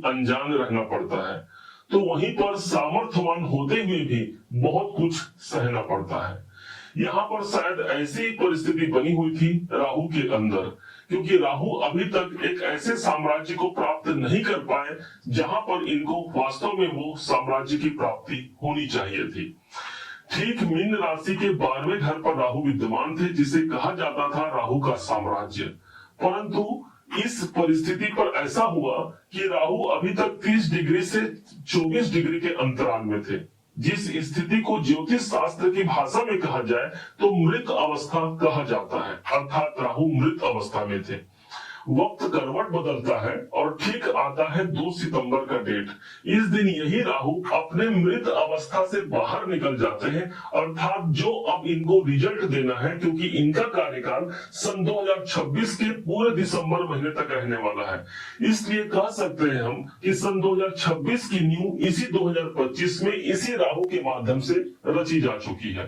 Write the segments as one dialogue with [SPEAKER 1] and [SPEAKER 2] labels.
[SPEAKER 1] अनजान रहना पड़ता है, तो वहीं पर सामर्थ्यवान होते हुए भी बहुत कुछ सहना पड़ता है। यहाँ पर शायद ऐसी परिस्थिति बनी हुई थी राहु के अंदर, क्योंकि राहु अभी तक एक ऐसे साम्राज्य को प्राप्त नहीं कर पाए जहां पर इनको वास्तव में वो साम्राज्य की प्राप्ति होनी चाहिए थी। ठीक मीन राशि के 12वें घर पर राहु विद्यमान थे, जिसे कहा जाता था राहु का साम्राज्य। परंतु इस परिस्थिति पर ऐसा हुआ कि राहु अभी तक 30 डिग्री से 24 डिग्री के अंतराल में थे, जिस स्थिति को ज्योतिष शास्त्र की भाषा में कहा जाए तो मृत अवस्था कहा जाता है, अर्थात राहु मृत अवस्था में थे। वक्त करवट बदलता है और ठीक आता है 2 सितंबर का डेट। इस दिन यही राहु अपने मृत अवस्था से बाहर निकल जाते हैं, अर्थात जो अब इनको रिजल्ट देना है, क्योंकि इनका कार्यकाल सन 2026 के पूरे दिसंबर महीने तक रहने वाला है। इसलिए कह सकते हैं हम कि सन 2026 की न्यू इसी 2025 में इसी राहु के माध्यम से रची जा चुकी है।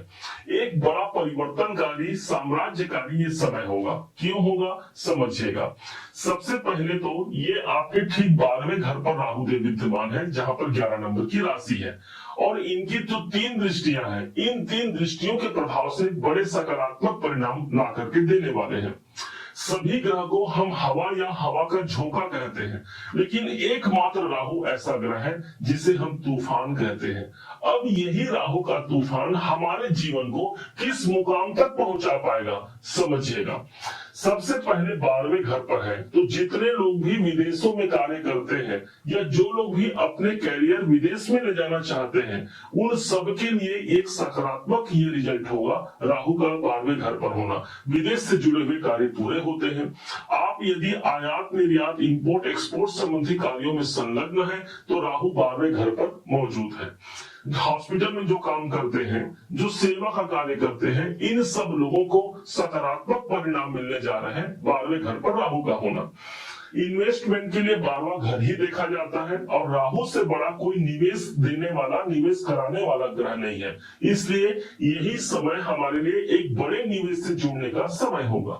[SPEAKER 1] एक बड़ा परिवर्तनकारी साम्राज्यकारी ये समय होगा। क्यों होगा समझिएगा। सबसे पहले तो ये आपके ठीक 12वें घर पर राहु देव विद्यमान है, जहां पर 11 नंबर की राशि है, और इनकी जो 3 दृष्टियां हैं, इन 3 दृष्टियों के प्रभाव से बड़े सकारात्मक परिणाम ला करके देने वाले हैं। सभी ग्रह को हम हवा या हवा का झोंका कहते हैं, लेकिन एकमात्र राहु ऐसा ग्रह है जिसे हम तूफान कहते हैं। अब यही राहु का तूफान हमारे जीवन को किस मुकाम तक पहुंचा पाएगा समझिएगा। सबसे पहले 12वें घर पर है, तो जितने लोग भी विदेशों में कार्य करते हैं या जो लोग भी अपने कैरियर विदेश में ले जाना चाहते हैं, उन सबके लिए एक सकारात्मक ये रिजल्ट होगा राहु का 12वें घर पर होना। विदेश से जुड़े हुए कार्य पूरे होते हैं। आप यदि आयात निर्यात इंपोर्ट एक्सपोर्ट संबंधी कार्यों में संलग्न है तो राहु 12वें घर पर मौजूद है। हॉस्पिटल में जो काम करते हैं, जो सेवा का कार्य करते हैं, इन सब लोगों को सकारात्मक परिणाम मिलने जा रहे हैं 12वें घर पर राहु का होना। इन्वेस्टमेंट के लिए 12वां घर ही देखा जाता है, और राहु से बड़ा कोई निवेश देने वाला, निवेश कराने वाला ग्रह नहीं है। इसलिए यही समय हमारे लिए एक बड़े निवेश से जुड़ने का समय होगा।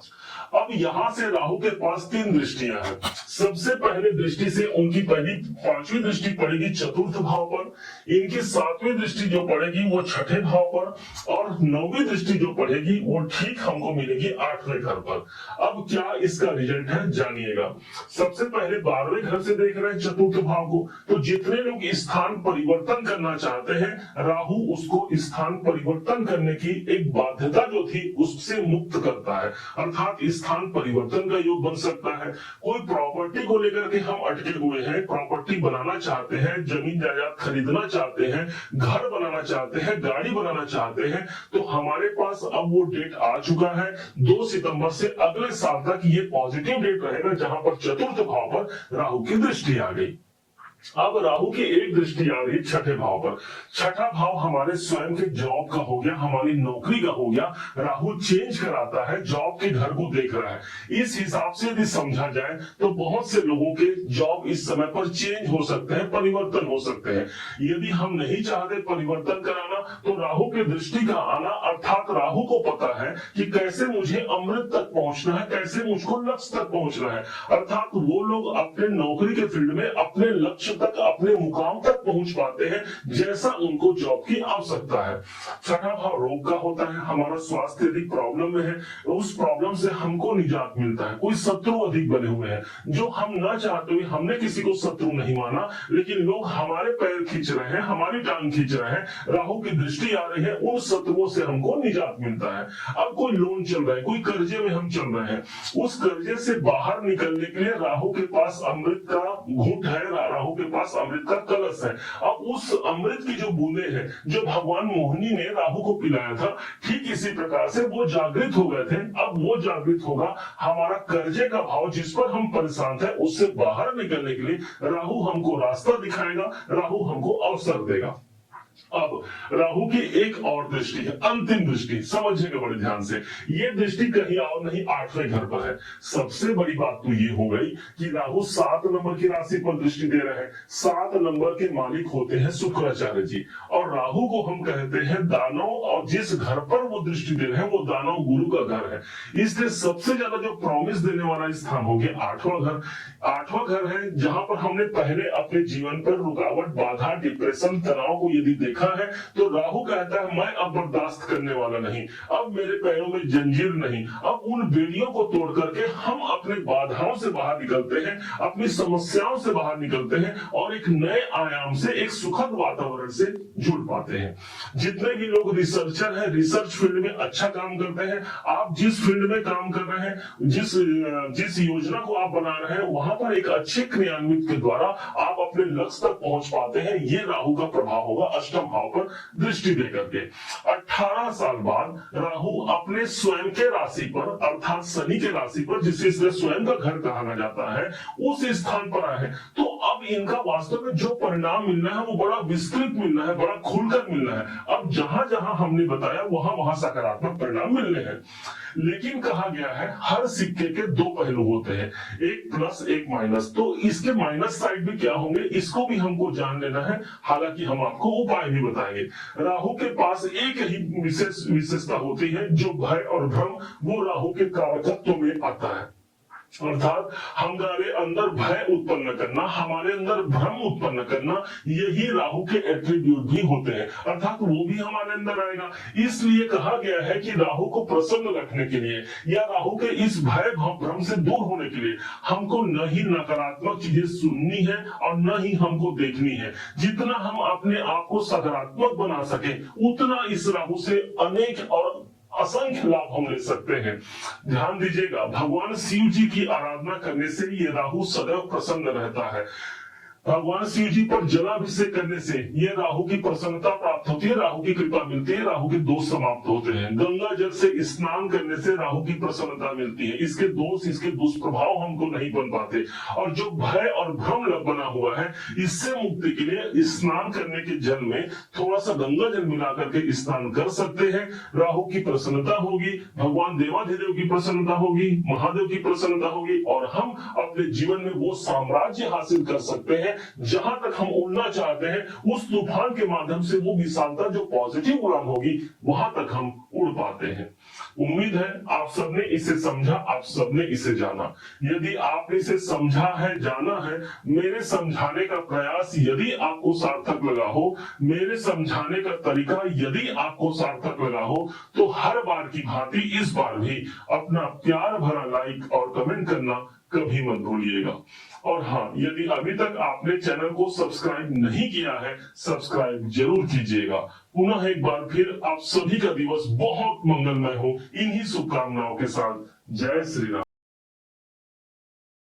[SPEAKER 1] अब यहां से राहु के पास 3 दृष्टियां हैं। सबसे पहले दृष्टि से उनकी पहली 5वीं दृष्टि पड़ेगी चतुर्थ भाव पर, इनकी 7वीं दृष्टि जो पड़ेगी वो 6ठे भाव पर, और 9वीं दृष्टि जो पड़ेगी वो ठीक हमको मिलेगी 8वें घर पर। अब क्या इसका रिजल्ट है जानिएगा। सबसे पहले 12वें घर से देख रहे हैं चतुर्थ भाव को, तो जितने लोग स्थान परिवर्तन करना चाहते हैं, राहु उसको स्थान परिवर्तन करने की एक बाध्यता जो थी उससे मुक्त करता है, अर्थात स्थान परिवर्तन का योग बन सकता है। कोई प्रॉपर्टी को लेकर के हम अटके हुए हैं, प्रॉपर्टी बनाना चाहते हैं, जमीन जायदाद खरीदना चाहते हैं, घर बनाना चाहते हैं, गाड़ी बनाना चाहते हैं, तो हमारे पास अब वो डेट आ चुका है। 2 सितंबर से अगले साल तक ये पॉजिटिव डेट रहेगा, जहां पर चतुर्थ भाव पर राहु की दृष्टि आ गई। अब राहु की एक दृष्टि आ रही 6ठे भाव पर। 6ठा भाव हमारे स्वयं के जॉब का हो गया, हमारी नौकरी का हो गया। राहु चेंज कराता है, जॉब के घर को देख रहा है। इस हिसाब से यदि समझा जाए तो बहुत से लोगों के जॉब इस समय पर चेंज हो सकते हैं, परिवर्तन हो सकते हैं। यदि हम नहीं चाहते परिवर्तन कराना, तो राहु की दृष्टि का आना, अर्थात राहु को पता है कि कैसे मुझे अमृत तक पहुंचना है, कैसे मुझको लक्ष्य तक पहुंचना है, अर्थात वो लोग अपने नौकरी के फील्ड में अपने लक्ष्य तक, अपने मुकाम तक पहुंच पाते हैं जैसा उनको जॉब की आवश्यकता है। 6ठा भाव रोग का होता है। हमारा स्वास्थ्य यदि प्रॉब्लम में है, उस प्रॉब्लम से हमको निजात मिलता है। कोई शत्रु अधिक बने हुए हैं, जो हम ना चाहते हुए, हमने किसी को शत्रु नहीं माना, लेकिन लोग हमारे पैर खींच रहे हैं, हमारी टांग खींच रहे हैं, राहु की दृष्टि आ रही है, उन शत्रुओं से हमको निजात मिलता है। अब कोई लोन चल रहा है, कोई कर्जे में हम चल रहे हैं, उस कर्जे से बाहर निकलने के लिए राहु के पास अमृत का घूंट है, राहु के पास अमृत का कलश है। अब उस अमृत की जो बूंदे हैं, जो भगवान मोहिनी ने राहु को पिलाया था, ठीक इसी प्रकार से वो जागृत हो गए थे। अब वो जागृत होगा। हमारा कर्जे का भाव जिस पर हम परेशान थे, उससे बाहर निकलने के लिए राहु हमको रास्ता दिखाएगा, राहु हमको अवसर देगा। अब राहु की एक और दृष्टि है, अंतिम दृष्टि, समझिएगा बड़े ध्यान से। ये दृष्टि कहीं और नहीं, 8वें घर पर है। सबसे बड़ी बात तो ये हो गई कि राहु 7 नंबर की राशि पर दृष्टि दे रहे हैं। 7 नंबर के मालिक होते हैं शुक्राचार्य जी, और राहु को हम कहते हैं दानव, और जिस घर पर वो दृष्टि दे रहे हैं वो दानव गुरु का घर है। इसलिए सबसे ज्यादा जो प्रॉमिस देने वाला स्थान हो गया 8वां घर। 8वां घर है जहां पर हमने पहले अपने जीवन पर रुकावट, बाधा, डिप्रेशन, तनाव को यदि देखा है, तो राहु कहता है मैं अब बर्दाश्त करने वाला नहीं, अब मेरे पैरों में जंजीर नहीं, अब उन बेड़ियों को तोड़ करके हम अपने बाधाओं से बाहर निकलते हैं, अपनी समस्याओं से बाहर निकलते हैं और एक नए आयाम से, एक सुखद वातावरण से जुड़ पाते हैं। जितने भी लोग रिसर्चर हैं, रिसर्च फील्ड में अच्छा काम करते हैं, आप जिस फील्ड में काम कर रहे हैं, जिस योजना को आप बना रहे हैं, वहां पर एक अच्छे क्रियान्वित के द्वारा आप अपने लक्ष्य तक पहुंच पाते हैं। ये राहु का प्रभाव होगा अष्टम भाव पर दृष्टि देकर के। 18 साल बाद राहु अपने स्वयं के राशि पर, अर्थात शनि के राशि पर, जिसे स्वयं का घर कहा जाता है, उस स्थान पर आए हैं। तो अब इनका वास्तव में जो परिणाम मिलना है वो बड़ा विस्तृत मिलना है, बड़ा खुलकर मिलना है। अब जहां जहां हमने बताया वहां वहां सकारात्मक परिणाम मिलने हैं। लेकिन कहा गया है हर सिक्के के 2 पहलू होते हैं, एक प्लस एक माइनस। तो इसके माइनस साइड भी क्या होंगे, इसको भी हमको जान लेना है। हालांकि हम आपको उपाय भी बताएंगे। राहु के पास एक ही विशेषता होती है, जो भय और भ्रम, वो राहु के कारकत्व में आता है। अर्थात हमारे अंदर भय उत्पन्न करना, हमारे अंदर भ्रम उत्पन्न करना, यही राहु के एट्रीब्यूट भी होते हैं। अर्थात वो भी हमारे अंदर आएगा। इसलिए कहा गया है कि राहु को प्रसन्न रखने के लिए, या राहु के इस भय भ्रम से दूर होने के लिए हमको न ही नकारात्मक चीजें सुननी है और न ही हमको देखनी है। जितना हम अपने आप को सकारात्मक बना सके, उतना इस राहु से अनेक और असंख्य लाभ हम ले सकते हैं। ध्यान दीजिएगा, भगवान शिव जी की आराधना करने से ये राहु सदैव प्रसन्न रहता है। भगवान शिव जी पर जलाभिषेक करने से ये राहु की प्रसन्नता प्राप्त होती है, राहु की कृपा मिलती है, राहु के दोष समाप्त होते हैं। गंगा जल से स्नान करने से राहु की प्रसन्नता मिलती है, इसके दोष, इसके दुष्प्रभाव हमको नहीं बन पाते। और जो भय और भ्रम बना हुआ है, इससे मुक्ति के लिए स्नान करने के जल में थोड़ा सा गंगा जल मिला करके स्नान कर सकते हैं। राहु की प्रसन्नता होगी, भगवान देवाधिदेव की प्रसन्नता होगी, महादेव की प्रसन्नता होगी, और हम अपने जीवन में वो साम्राज्य हासिल कर सकते हैं जहां तक हम उड़ना चाहते हैं। उस तूफान के माध्यम से वो विशालता जो पॉजिटिव उड़ान होगी, वहां तक हम उड़ पाते हैं। उम्मीद है आप सबने इसे समझा, आप सबने इसे जाना। यदि आपने इसे समझा है, जाना है, मेरे समझाने का प्रयास यदि आपको सार्थक लगा हो, मेरे समझाने का तरीका यदि आपको सार्थक लगा हो, तो हर बार की भांति इस बार भी अपना प्यार भरा लाइक और कमेंट करना कभी मत भूलिएगा। और हाँ, यदि अभी तक आपने चैनल को सब्सक्राइब नहीं किया है, सब्सक्राइब जरूर कीजिएगा। पुनः एक बार फिर आप सभी का दिवस बहुत मंगलमय हो, इन्हीं शुभकामनाओं के साथ। जय श्री राम।